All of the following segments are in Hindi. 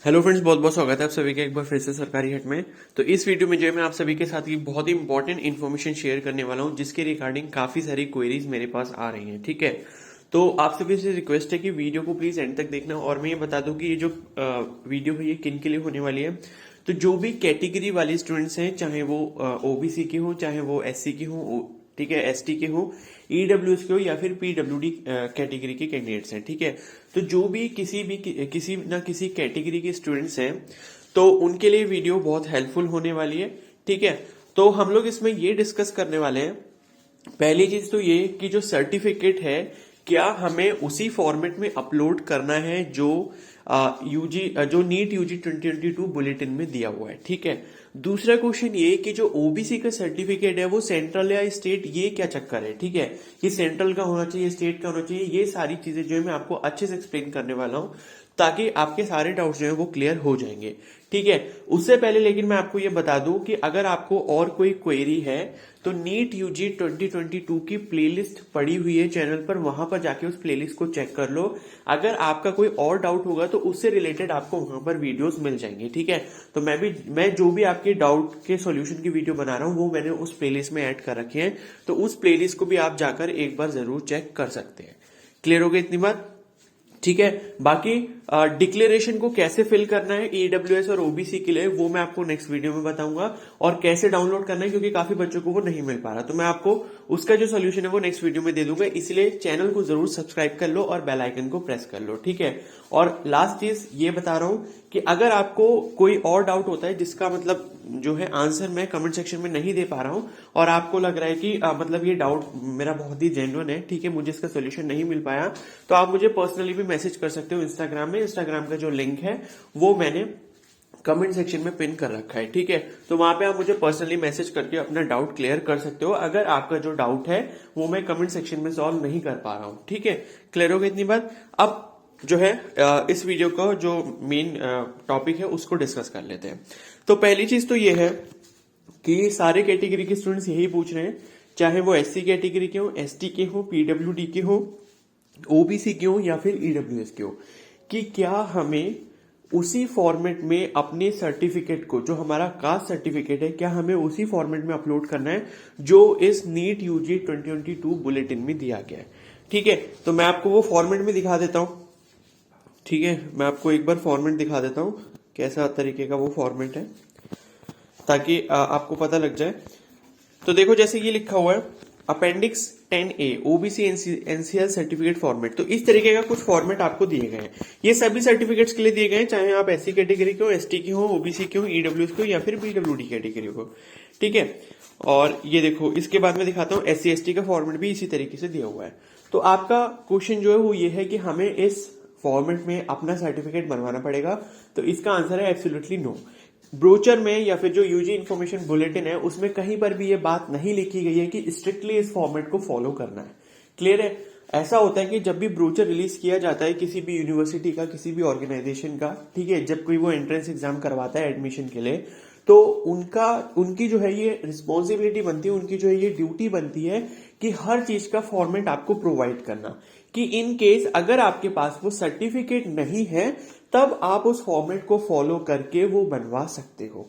हेलो फ्रेंड्स, बहुत बहुत स्वागत है आप सभी का एक बार फिर से सरकारी हट में। तो इस वीडियो में जो है मैं आप सभी के साथ एक बहुत ही इंपॉर्टेंट इन्फॉर्मेशन शेयर करने वाला हूं, जिसके रिगार्डिंग काफी सारी क्वेरीज मेरे पास आ रही हैं। ठीक है, तो आप सभी से रिक्वेस्ट है कि वीडियो को प्लीज एंड तक देखना। और मैं ये बता दूं कि ये जो वीडियो है ये किन के लिए होने वाली है। तो जो भी कैटेगरी वाले स्टूडेंट्स हैं, चाहे वो ओबीसी के हो, चाहे वो एससी के हो, ठीक है, एसटी के हो, ईडब्ल्यूएस के हो, या फिर पीडब्ल्यूडी कैटेगरी के कैंडिडेट्स हैं। ठीक है, तो जो भी किसी ना किसी कैटेगरी के स्टूडेंट्स हैं, तो उनके लिए वीडियो बहुत हेल्पफुल होने वाली है। ठीक है, तो हम लोग इसमें ये डिस्कस करने वाले हैं। पहली चीज तो ये कि जो सर्टिफिकेट है, क्या हमें उसी फॉर्मेट में अपलोड करना है जो जो नीट यूजी 2022 बुलेटिन में दिया हुआ है। ठीक है, दूसरा क्वेश्चन ये कि जो ओबीसी का सर्टिफिकेट है वो सेंट्रल या स्टेट, ये क्या चक्कर है। ठीक है, कि सेंट्रल का होना चाहिए, स्टेट का होना चाहिए, ये सारी चीजें जो है मैं आपको अच्छे से एक्सप्लेन करने वाला हूं, ताकि आपके सारे डाउट्स जो है वो क्लियर हो जाएंगे। ठीक है, उससे पहले लेकिन मैं आपको ये बता दूं कि अगर आपको और कोई क्वेरी है तो नीट यूजी 2022 की प्लेलिस्ट पड़ी हुई है चैनल पर, वहां पर जाके उस प्लेलिस्ट को चेक कर लो। अगर आपका कोई और डाउट होगा तो उससे रिलेटेड आपको वहां पर वीडियोस मिल जाएंगे। ठीक है, तो मैं जो भी आपके डाउट के सॉल्यूशन की वीडियो बना रहा हूं वो मैंने उस प्लेलिस्ट में ऐड कर रखे हैं, तो उस प्लेलिस्ट को भी आप जाकर एक बार जरूर चेक कर सकते हैं। क्लियर हो गई इतनी बात? ठीक है, बाकी डिक्लेरेशन को कैसे फिल करना है ईडब्ल्यूएस और ओबीसी के लिए, वो मैं आपको नेक्स्ट वीडियो में बताऊंगा। और कैसे डाउनलोड करना है, क्योंकि काफी बच्चों को वो नहीं मिल पा रहा, तो मैं आपको उसका जो सोल्यूशन है वो नेक्स्ट वीडियो में दे दूंगा। इसलिए चैनल को जरूर सब्सक्राइब कर लो और बेल आइकन को प्रेस कर लो। ठीक है, और लास्ट चीज ये बता रहा हूं कि अगर आपको कोई और डाउट होता है जिसका मतलब जो है आंसर मैं कमेंट सेक्शन में नहीं दे पा रहा हूं, और आपको लग रहा है कि मतलब ये डाउट मेरा बहुत ही जेन्युइन है, ठीक है, मुझे इसका सोल्यूशन नहीं मिल पाया, तो आप मुझे पर्सनली भी मैसेज कर सकते हो इंस्टाग्राम में। इंस्टाग्राम का जो लिंक है वो मैंने कमेंट सेक्शन में पिन कर रखा है। ठीक है, तो वहां पे आप मुझे पर्सनली मैसेज करके अपना डाउट क्लियर कर सकते हो, अगर आपका जो डाउट है वो मैं कमेंट सेक्शन में सॉल्व नहीं कर पा रहा हूं। ठीक है, क्लियर हो गई इतनी बात? अब जो है इस वीडियो का जो मेन टॉपिक है उसको डिस्कस कर लेते हैं। तो पहली चीज तो ये है कि सारे कैटेगरी के स्टूडेंट्स यही पूछ रहे हैं, चाहे वो एससी कैटेगरी के हो, एसटी के हो, पीडब्ल्यूडी के हो, ओबीसी के हो, या फिर ईडब्ल्यूएस के हो, कि क्या हमें उसी फॉर्मेट में अपने सर्टिफिकेट को, जो हमारा कास्ट सर्टिफिकेट है, क्या हमें उसी फॉर्मेट में अपलोड करना है जो इस नीट यूजी 2022 बुलेटिन में दिया गया है। ठीक है, तो मैं आपको वो फॉर्मेट में दिखा देता हूं। ठीक है, मैं आपको एक बार फॉर्मेट दिखा देता हूं, कैसा तरीके का वो फॉर्मेट है, ताकि आपको पता लग जाए। तो देखो, जैसे ये लिखा हुआ है appendix 10A OBC NCL certificate format, तो इस तरीके का कुछ फॉर्मेट आपको दिए गए हैं। ये सभी सर्टिफिकेट्स के लिए दिए गए हैं, चाहे आप एससी कैटेगरी के हो, एसटी के हो, ओबीसी के हो, ईडब्ल्यूएस के हो, या फिर पीडब्ल्यूडी कैटेगरी हो। ठीक है, और ये देखो, इसके बाद में दिखाता हूं एससी एसटी का फॉर्मेट भी इसी तरीके से दिया हुआ है। तो आपका क्वेश्चन जो है वो ये है कि हमें इस फॉर्मेट में अपना सर्टिफिकेट बनवाना पड़ेगा, तो इसका आंसर है एब्सोल्युटली नो। ब्रोचर में या फिर जो यूजी इन्फॉर्मेशन बुलेटिन है उसमें कहीं पर भी ये बात नहीं लिखी गई है कि स्ट्रिक्टली इस फॉर्मेट को फॉलो करना है। क्लियर है? ऐसा होता है कि जब भी ब्रोचर रिलीज किया जाता है किसी भी यूनिवर्सिटी का, किसी भी ऑर्गेनाइजेशन का, ठीक है, जब कोई वो एंट्रेंस एग्जाम करवाता है एडमिशन के लिए, तो उनकी जो है ये रिस्पॉन्सिबिलिटी बनती है, उनकी जो है ये ड्यूटी बनती है कि हर चीज का फॉर्मेट आपको प्रोवाइड करना, कि इन केस अगर आपके पास वो सर्टिफिकेट नहीं है तब आप उस फॉर्मेट को फॉलो करके वो बनवा सकते हो।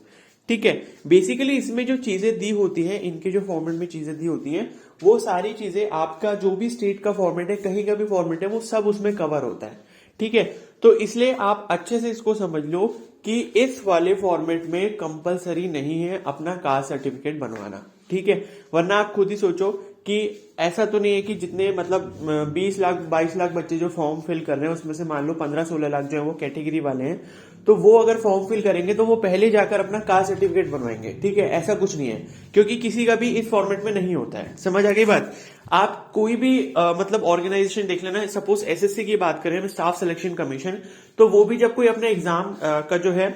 ठीक है, बेसिकली इसमें जो चीजें दी होती हैं, इनके जो फॉर्मेट में चीजें दी होती हैं, वो सारी चीजें आपका जो भी स्टेट का फॉर्मेट है, कहीं का भी फॉर्मेट है, वो सब उसमें कवर होता है। ठीक है, तो इसलिए आप अच्छे से इसको समझ लो कि इस वाले फॉर्मेट में कंपलसरी नहीं है अपना कास्ट सर्टिफिकेट बनवाना। ठीक है, वरना आप खुद ही सोचो कि ऐसा तो नहीं है कि जितने मतलब 20 लाख 22 लाख बच्चे जो फॉर्म फिल कर रहे हैं उसमें से मान लो 15-16 लाख जो है वो कैटेगरी वाले हैं, तो वो अगर फॉर्म फिल करेंगे तो वो पहले जाकर अपना कास्ट सर्टिफिकेट बनवाएंगे। ठीक है, ऐसा कुछ नहीं है, क्योंकि किसी का भी इस फॉर्मेट में नहीं होता है। समझ आ गई बात? आप कोई भी मतलब ऑर्गेनाइजेशन देख लेना, सपोज एसएससी की बात करें, स्टाफ सिलेक्शन कमीशन, तो वो भी जब कोई अपने एग्जाम का जो है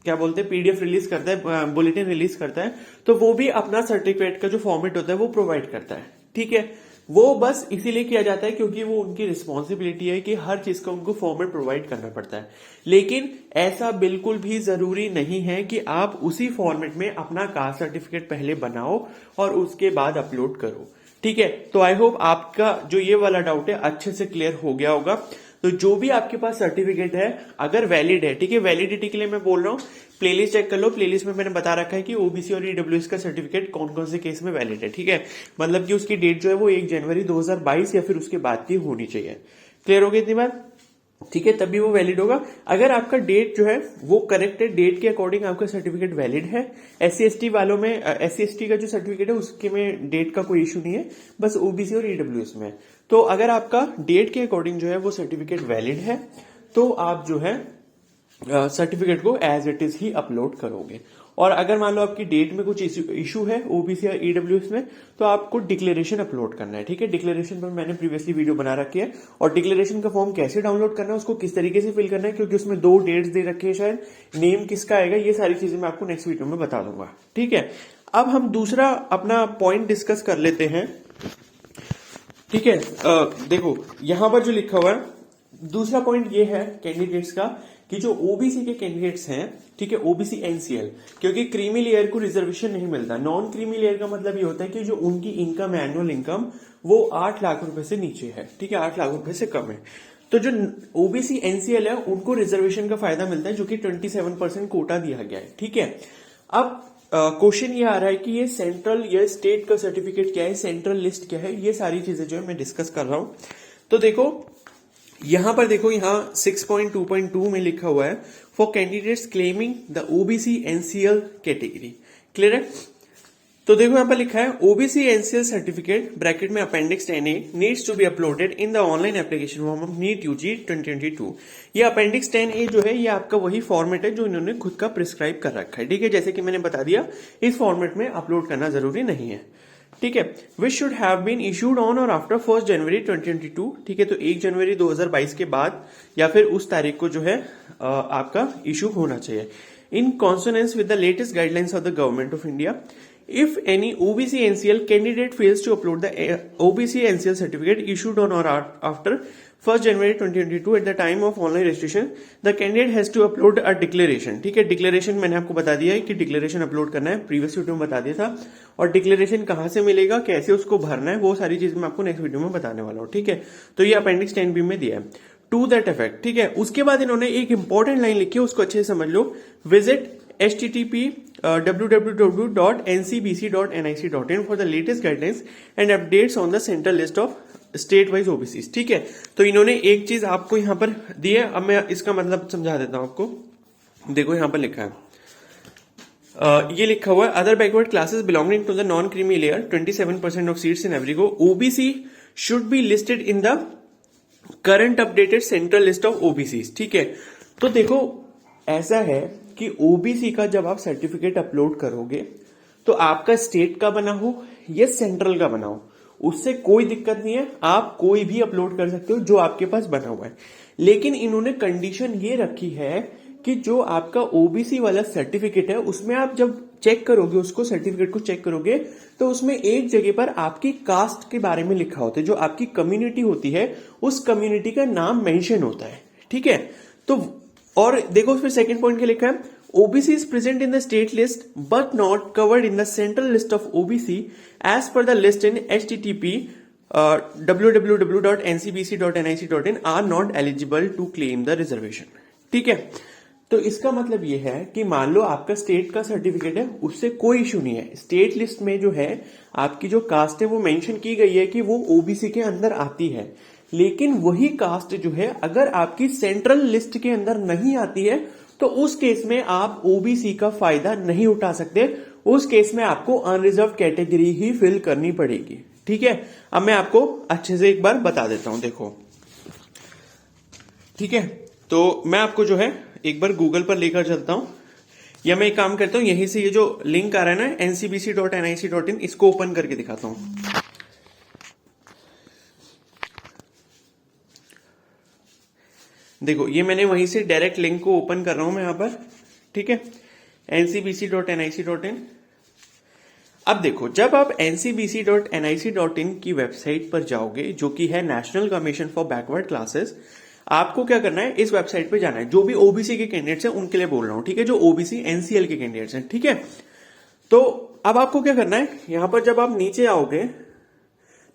क्या बोलते हैं पीडीएफ रिलीज करता है, बुलेटिन रिलीज करता है, तो वो भी अपना सर्टिफिकेट का जो फॉर्मेट होता है वो प्रोवाइड करता है। ठीक है, वो बस इसीलिए किया जाता है क्योंकि वो उनकी रिस्पॉन्सिबिलिटी है कि हर चीज का उनको फॉर्मेट प्रोवाइड करना पड़ता है। लेकिन ऐसा बिल्कुल भी जरूरी नहीं है कि आप उसी फॉर्मेट में अपना कास्ट सर्टिफिकेट पहले बनाओ और उसके बाद अपलोड करो। ठीक है, तो आई होप आपका जो ये वाला डाउट है अच्छे से क्लियर हो गया होगा। तो जो भी आपके पास सर्टिफिकेट है अगर वैलिड है, ठीक है, वैलिडिटी के लिए मैं बोल रहा हूँ, प्लेलिस्ट चेक कर लो, प्लेलिस्ट में मैंने बता रखा है कि ओबीसी और ईडब्ल्यूएस का सर्टिफिकेट कौन कौन से केस में वैलिड है, ठीक है, मतलब कि उसकी डेट जो है वो 1 जनवरी 2022 या फिर उसके बाद की होनी चाहिए। क्लियर हो गई इतनी बात, ठीक है, तभी वो वैलिड होगा। अगर आपका डेट जो है वो करेक्ट है, डेट के अकॉर्डिंग आपका सर्टिफिकेट वैलिड है। एससी एसटी वालों में, एससी एसटी का जो सर्टिफिकेट है उसके में डेट का कोई इशू नहीं है, बस ओबीसी और ईडब्ल्यूएस में। तो अगर आपका डेट के अकॉर्डिंग जो है वो सर्टिफिकेट वैलिड है तो आप जो है सर्टिफिकेट को एज इट इज ही अपलोड करोगे। और अगर मान लो आपकी डेट में कुछ इशू है ओबीसी या ईडब्ल्यूएस में तो आपको डिक्लेरेशन अपलोड करना है, ठीक है। डिक्लेरेशन पर मैंने प्रीवियसली वीडियो बना रखी है, और डिक्लेरेशन का फॉर्म कैसे डाउनलोड करना है, उसको किस तरीके से फिल करना है, क्योंकि उसमें 2 डेट्स दे रखे हैं, शायद नेम किसका आएगा, ये सारी चीजें मैं आपको नेक्स्ट वीडियो में बता दूंगा, ठीक है। अब हम दूसरा अपना पॉइंट डिस्कस कर लेते हैं, ठीक है। देखो यहां पर जो लिखा हुआ है, दूसरा पॉइंट ये है कैंडिडेट्स का कि जो ओबीसी के कैंडिडेट्स हैं, ठीक है, ओबीसी एनसीएल, क्योंकि क्रीमी लेयर को रिजर्वेशन नहीं मिलता। नॉन क्रीमी लेयर का मतलब ये होता है कि जो उनकी इनकम, एनुअल इनकम वो 8 लाख रुपए से नीचे है, ठीक है, 8 लाख रुपए से कम है। तो जो ओबीसी एनसीएल है उनको रिजर्वेशन का फायदा मिलता है, जो कि 27% कोटा दिया गया है, ठीक है। अब क्वेश्चन ये आ रहा है कि ये सेंट्रल या स्टेट का सर्टिफिकेट क्या है, सेंट्रल लिस्ट क्या है, ये सारी चीजें जो है मैं डिस्कस कर रहा हूं। तो देखो यहां पर देखो, यहां 6.2.2 में लिखा हुआ है for candidates claiming the OBC NCL category. Clear है। तो देखो यहां पर लिखा है ओबीसी एनसीएल सर्टिफिकेट ब्रैकेट में appendix 10A needs to be uploaded in the online application form of NEET UG 2022। ये अपेंडिक्स 10A जो है ये आपका वही फॉर्मेट है जो इन्होंने खुद का प्रिस्क्राइब कर रखा है, ठीक है। जैसे कि मैंने बता दिया इस फॉर्मेट में अपलोड करना जरूरी नहीं है, ठीक है। Which should have been issued on or after 1 January 2022, ठीक है। तो 1 जनवरी 2022 के बाद या फिर उस तारीख को जो है आपका इशू होना चाहिए, in consonance with the latest guidelines of the government of India. If any OBC NCL candidate fails to upload the OBC NCL certificate issued on or after 1st January 2022 at the time of online registration, the candidate has to upload a declaration, ठीक है। डिक्लेरेशन मैंने आपको बता दिया है कि डिक्लेरेशन अपलोड करना है, प्रीवियस वीडियो में बता दिया था। और डिक्लेरेशन कहां से मिलेगा, कैसे उसको भरना है, वो सारी चीज मैं आपको नेक्स्ट वीडियो में बताने वाला हूं, ठीक है। तो ये अपेंडिक्स 10B में दिया है टू दैट इफेक्ट, ठीक है। उसके बाद इन्होंने एक इंपॉर्टेंट लाइन लिखी है, उसको अच्छे से समझ लो। Visit http www.ncbc.nic.in for the latest guidelines and updates on the central list of state wise OBCs, ठीक है। तो इन्होंने एक चीज आपको यहां पर दी है, अब मैं इसका मतलब समझा देता हूं आपको। देखो यहां पर लिखा है, ये लिखा हुआ है other backward classes belonging to the non creamy layer 27% of seats in every go OBC should be listed in the current updated central list of OBC, ठीक है। तो देखो ऐसा है कि ओबीसी का जब आप सर्टिफिकेट अपलोड करोगे तो आपका स्टेट का बना हो या सेंट्रल का बना हो, उससे कोई दिक्कत नहीं है, आप कोई भी अपलोड कर सकते हो जो आपके पास बना हुआ है। लेकिन इन्होंने कंडीशन ये रखी है कि जो आपका ओबीसी वाला सर्टिफिकेट है उसमें आप जब चेक करोगे, उसको सर्टिफिकेट को चेक करोगे, तो उसमें एक जगह पर आपकी कास्ट के बारे में लिखा होता है, जो आपकी कम्युनिटी होती है उस कम्युनिटी का नाम मेंशन होता है, ठीक है। तो और देखो फिर सेकंड पॉइंट क्या लिखा है, OBC is present in the state list but not covered in the central list of OBC as per the list in http www.ncbc.nic.in are not eligible to claim the reservation, ठीक है। तो इसका मतलब यह है कि मान लो आपका स्टेट का सर्टिफिकेट है, उससे कोई इशू नहीं है। स्टेट लिस्ट में जो है आपकी जो कास्ट है वो मेंशन की गई है कि वो ओबीसी के अंदर आती है, लेकिन वही कास्ट जो है अगर आपकी सेंट्रल लिस्ट के अंदर नहीं आती है तो उस केस में आप ओबीसी का फायदा नहीं उठा सकते, उस केस में आपको अनरिजर्व कैटेगरी ही फिल करनी पड़ेगी, ठीक है। अब मैं आपको अच्छे से एक बार बता देता हूं, देखो, ठीक है। तो मैं आपको जो है एक बार गूगल पर लेकर चलता हूं, या मैं एक काम करता हूं, यहीं से ये जो लिंक आ रहा है ना ncbc.nic.in, इसको ओपन करके दिखाता हूं। देखो ये मैंने वहीं से डायरेक्ट लिंक को ओपन कर रहा हूं मैं यहां पर, ठीक है, ncbc.nic.in। अब देखो जब आप ncbc.nic.in की वेबसाइट पर जाओगे, जो कि है national commission for backward classes, आपको क्या करना है, इस वेबसाइट पे जाना है। जो भी ओबीसी के कैंडिडेट्स हैं उनके लिए बोल रहा हूं, ठीक है, जो ओबीसी एनसीएल के कैंडिडेट्स हैं, ठीक है। तो अब आपको क्या करना है, यहां पर जब आप नीचे आओगे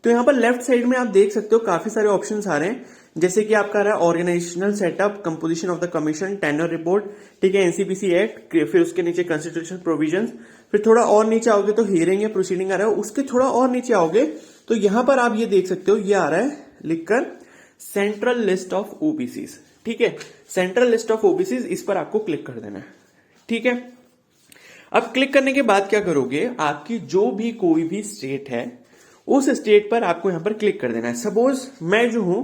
तो यहां पर लेफ्ट साइड में आप देख सकते हो काफी सारे ऑप्शंस आ रहे हैं। जैसे कि आपका रहा organisational setup, composition of the commission, tenure report, ठीक है, एनसीपीसी एक्ट, फिर उसके नीचे कॉन्स्टिट्यूशन प्रोविजंस, फिर थोड़ा और नीचे आओगे तो हियरिंग या प्रोसीडिंग आ रहा है, उसके थोड़ा और नीचे आओगे तो यहां पर आप ये देख सकते हो, ये आ रहा है लिखकर सेंट्रल लिस्ट ऑफ ओबीसीज, ठीक है, सेंट्रल लिस्ट ऑफ ओबीसीज, इस पर आपको क्लिक कर देना है, ठीक है। अब क्लिक करने के बाद क्या करोगे, आपकी जो भी कोई भी स्टेट है उस स्टेट पर आपको यहां पर क्लिक कर देना है। सपोज मैं जो हूं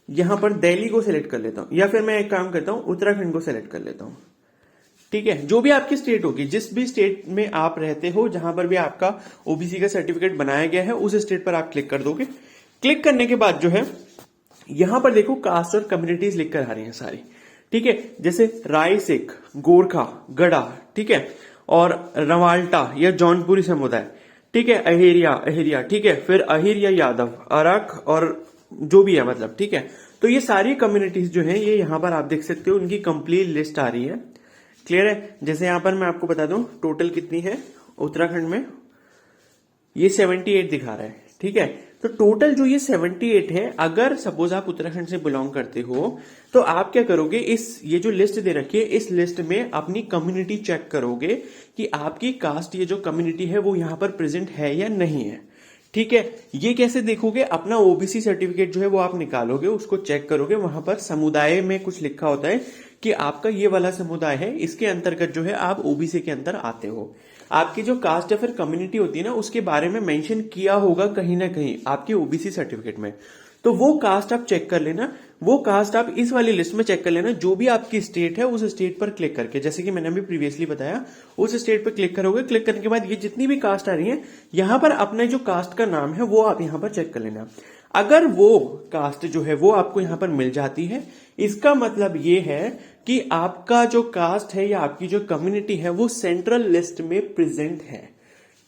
यहां पर दिल्ली को सिलेक्ट कर लेता हूं, या फिर मैं एक काम करता हूं उत्तराखंड को सिलेक्ट कर लेता हूं, ठीक है। जो भी आपकी स्टेट होगी, जिस भी स्टेट में आप रहते हो, जहां पर भी आपका ओबीसी का सर्टिफिकेट बनाया गया है, उस स्टेट पर आप क्लिक कर दोगे। क्लिक करने के बाद जो है यहां पर देखो कास्ट और कम्युनिटीज लिखकर आ रही हैं सारी, ठीक है, जैसे राय सिख, गोरखा, गढ़ा, ठीक है, और रवाल्टा या जौनपुरी समुदाय, ठीक है, अहिरिया, ठीक है, फिर अहिर या यादव, अरक और जो भी है मतलब, ठीक है। तो ये सारी कम्युनिटीज जो है ये यहां पर आप देख सकते हो, उनकी कंप्लीट लिस्ट आ रही है, क्लियर है। जैसे यहां पर मैं आपको बता दूं टोटल कितनी है उत्तराखंड में, ये 78 दिखा रहा है, ठीक है। तो टोटल जो ये 78 है, अगर सपोज आप उत्तराखंड से बिलोंग करते हो तो आप क्या करोगे, इस ये जो लिस्ट दे रखी है इस लिस्ट में अपनी कम्युनिटी चेक करोगे कि आपकी कास्ट, ये जो कम्युनिटी है वो यहां पर प्रेजेंट है या नहीं है, ठीक है। ये कैसे देखोगे, अपना ओबीसी सर्टिफिकेट जो है वो आप निकालोगे, उसको चेक करोगे, वहां पर समुदाय में कुछ लिखा होता है कि आपका ये वाला समुदाय है, इसके अंतर्गत जो है आप ओबीसी के अंदर आते हो। आपकी जो कास्ट या फिर कम्युनिटी होती है ना, उसके बारे में मेंशन किया होगा कहीं ना कहीं आपके ओबीसी सर्टिफिकेट में, तो वो कास्ट आप चेक कर लेना, वो कास्ट आप इस वाली लिस्ट में चेक कर लेना। जो भी आपकी स्टेट है उस स्टेट पर क्लिक करके, जैसे कि मैंने अभी प्रीवियसली बताया, उस स्टेट पर क्लिक करोगे। क्लिक करने के बाद ये जितनी भी कास्ट आ रही है, यहां पर अपने जो कास्ट का नाम है वो आप यहां पर चेक कर लेना। अगर वो कास्ट जो है वो आपको यहां पर मिल जाती है, इसका मतलब ये है कि आपका जो कास्ट है या आपकी जो कम्युनिटी है वो सेंट्रल लिस्ट में प्रेजेंट है,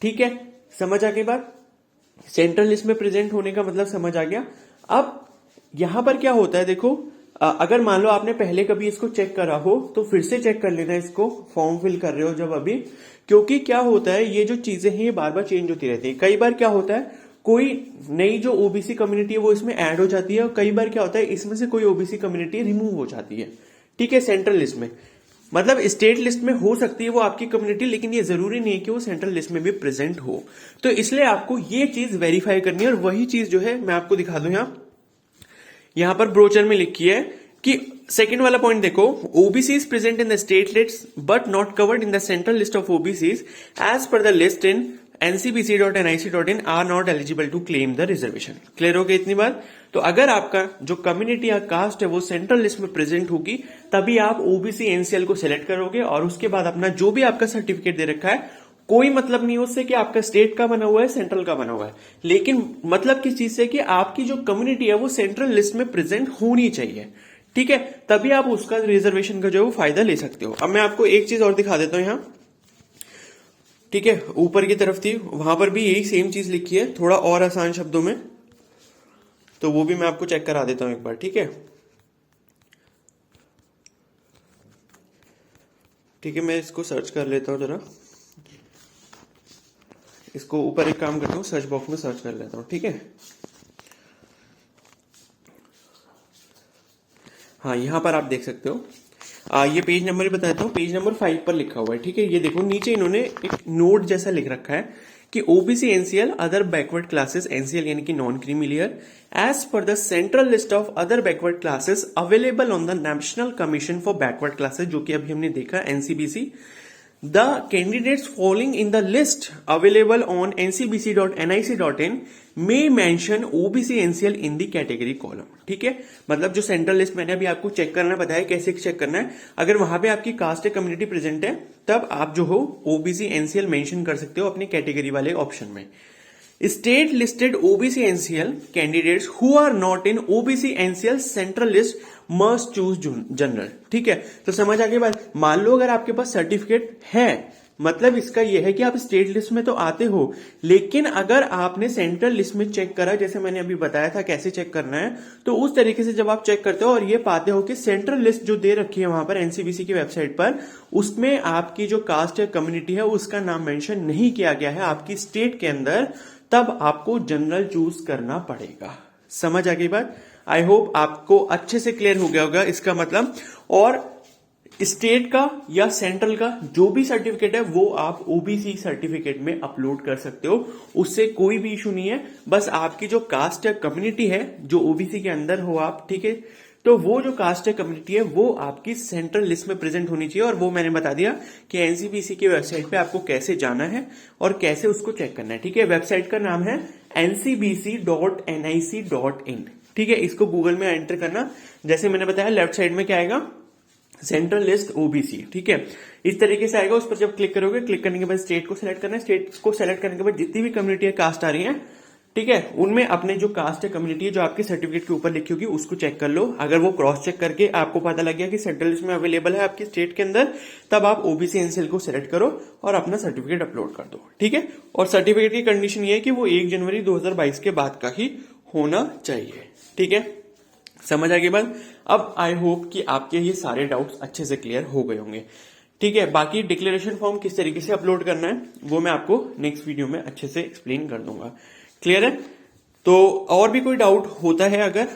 ठीक है। समझ आ गई बात, सेंट्रल लिस्ट में प्रेजेंट होने का मतलब समझ आ गया। अब यहां पर क्या होता है देखो, अगर मान लो आपने पहले कभी इसको चेक करा हो तो फिर से चेक कर लेना, इसको फॉर्म फिल कर रहे हो जब अभी, क्योंकि क्या होता है ये जो चीजें हैं ये बार बार चेंज होती रहती है। कई बार क्या होता है कोई नई जो ओबीसी कम्युनिटी है वो इसमें ऐड हो जाती है, और कई बार क्या होता है इसमें से कोई ओबीसी कम्युनिटी रिमूव हो जाती है, ठीक है, सेंट्रल लिस्ट में। मतलब स्टेट लिस्ट में हो सकती है वो आपकी कम्युनिटी, लेकिन ये जरूरी नहीं है कि वो सेंट्रल लिस्ट में भी प्रेजेंट हो। तो इसलिए आपको ये चीज वेरीफाई करनी है, और वही चीज जो है मैं आपको दिखा दूं यहां पर ब्रोचर में लिखी है कि सेकंड वाला पॉइंट देखो, OBC is present in the state list but not covered in the central list of OBCs as per the list in ncbc.nic.in are not eligible to claim the reservation. Clear हो गया इतनी बात। तो अगर आपका जो कम्युनिटी या कास्ट है वो सेंट्रल लिस्ट में प्रेजेंट होगी, तभी आप ओबीसी एनसीएल को सिलेक्ट करोगे, और उसके बाद अपना जो भी आपका सर्टिफिकेट दे रखा है, कोई मतलब नहीं उससे कि आपका स्टेट का बना हुआ है सेंट्रल का बना हुआ है, लेकिन मतलब किस चीज से कि आपकी जो कम्युनिटी है वो सेंट्रल लिस्ट में प्रेजेंट होनी चाहिए, ठीक है, तभी आप उसका रिजर्वेशन का जो है वो फायदा ले सकते हो। अब मैं आपको एक चीज और दिखा देता हूं यहां, ठीक है, ऊपर की तरफ थी वहां पर भी यही सेम चीज लिखी है, थोड़ा और आसान शब्दों में, तो वो भी मैं आपको चेक करा देता हूं एक बार, ठीक है। ठीक है, मैं इसको सर्च कर लेता हूं जरा, इसको ऊपर एक काम करता हूं, सर्च बॉक्स में सर्च कर लेता हूं, ठीक है। हाँ, यहां पर आप देख सकते हो, ये पेज नंबर ही बताता हूँ, पेज नंबर 5 पर लिखा हुआ है, ठीक है। ये देखो नीचे इन्होंने एक नोट जैसा लिख रखा है कि OBC NCL other backward classes, NCL यानी कि non creamy layer, as per the central list of other backward classes available on the national commission for backward classes, जो कि अभी हमने देखा NCBC, the candidates falling in the list available on ncbc.nic.in may mention OBC NCL in the category column, ठीक है। मतलब जो सेंट्रल लिस्ट मैंने अभी आपको चेक करना बताया, कैसे चेक करना है, अगर वहां पे आपकी कास्ट या कम्युनिटी प्रेजेंट है तब आप जो हो OBC NCL मेंशन कर सकते हो अपने कैटेगरी वाले ऑप्शन में। State listed OBC NCL candidates who are not in OBC NCL central list must choose general, ठीक है। तो समझ आ गई बात। मान लो अगर आपके पास सर्टिफिकेट है, मतलब इसका यह है कि आप स्टेट लिस्ट में तो आते हो, लेकिन अगर आपने सेंट्रल लिस्ट में चेक करा, जैसे मैंने अभी बताया था कैसे चेक करना है, तो उस तरीके से जब आप चेक करते हो और ये पाते हो कि सेंट्रल लिस्ट जो दे रखी है वहां पर एनसीबीसी की वेबसाइट पर, उसमें आपकी जो कास्ट या कम्युनिटी है उसका नाम मेंशन नहीं किया गया है आपकी स्टेट के अंदर, तब आपको जनरल चूज करना पड़ेगा। समझ आ गई बात। आई होप आपको अच्छे से क्लियर हो गया होगा इसका मतलब। और स्टेट का या सेंट्रल का जो भी सर्टिफिकेट है वो आप ओबीसी सर्टिफिकेट में अपलोड कर सकते हो, उससे कोई भी इशू नहीं है। बस आपकी जो कास्ट या कम्युनिटी है जो ओबीसी के अंदर हो आप, ठीक है, तो वो जो कास्ट या कम्युनिटी है वो आपकी सेंट्रल लिस्ट में प्रेजेंट होनी चाहिए। और वो मैंने बता दिया कि एनसीपीसी की वेबसाइट पे आपको कैसे जाना है और कैसे उसको चेक करना है। ठीक है, वेबसाइट का नाम है ncbc.nic.in। ठीक है, इसको गूगल में एंटर करना। जैसे मैंने बताया लेफ्ट साइड में क्या आएगा, सेंट्रल लिस्ट ओबीसी। ठीक है, इस तरीके से आएगा। उस पर जब क्लिक करोगे, क्लिक करने के बाद स्टेट को सिलेक्ट करना है। स्टेट को सिलेक्ट करने के बाद जितनी भी कम्युनिटी है कास्ट आ रही है, ठीक है, उनमें अपने जो कास्ट है कम्युनिटी है जो आपके सर्टिफिकेट के ऊपर लिखी होगी उसको चेक कर लो। अगर वो क्रॉस चेक करके आपको पता लग गया कि सेंट्रल लिस्ट में अवेलेबल है आपकी स्टेट के अंदर, तब आप ओबीसी एनसीएल को सिलेक्ट करो और अपना सर्टिफिकेट अपलोड कर दो। ठीक है, और सर्टिफिकेट की कंडीशन ये है कि वो 1 जनवरी 2022 के बाद का ही होना चाहिए। ठीक है, समझ आ गई बात। अब आई होप कि आपके ये सारे डाउट्स अच्छे से क्लियर हो गए होंगे। ठीक है, बाकी डिक्लेरेशन फॉर्म किस तरीके से अपलोड करना है वो मैं आपको नेक्स्ट वीडियो में अच्छे से एक्सप्लेन कर दूंगा। क्लियर है? तो और भी कोई डाउट होता है अगर,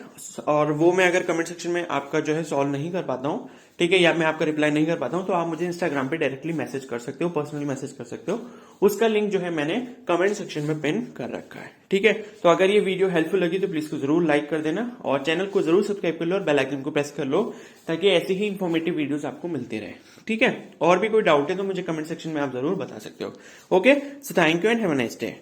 और वो मैं अगर कमेंट सेक्शन में आपका जो है सॉल्व नहीं कर पाता हूं, ठीक है, या मैं आपका रिप्लाई नहीं कर पाता हूं, तो आप मुझे इंस्टाग्राम पे डायरेक्टली मैसेज कर सकते हो, पर्सनली मैसेज कर सकते हो। उसका लिंक जो है मैंने कमेंट सेक्शन में पिन कर रखा है। ठीक है, तो अगर ये वीडियो हेल्पफुल लगी तो प्लीज को जरूर लाइक कर देना और चैनल को जरूर सब्सक्राइब कर लो और बेल आइकन को प्रेस कर लो ताकि ऐसी ही इंफॉर्मेटिव वीडियोस आपको मिलती रहे। ठीक है, और भी कोई डाउट है तो मुझे कमेंट सेक्शन में आप जरूर बता सकते हो। Okay, so thank you and have a nice day.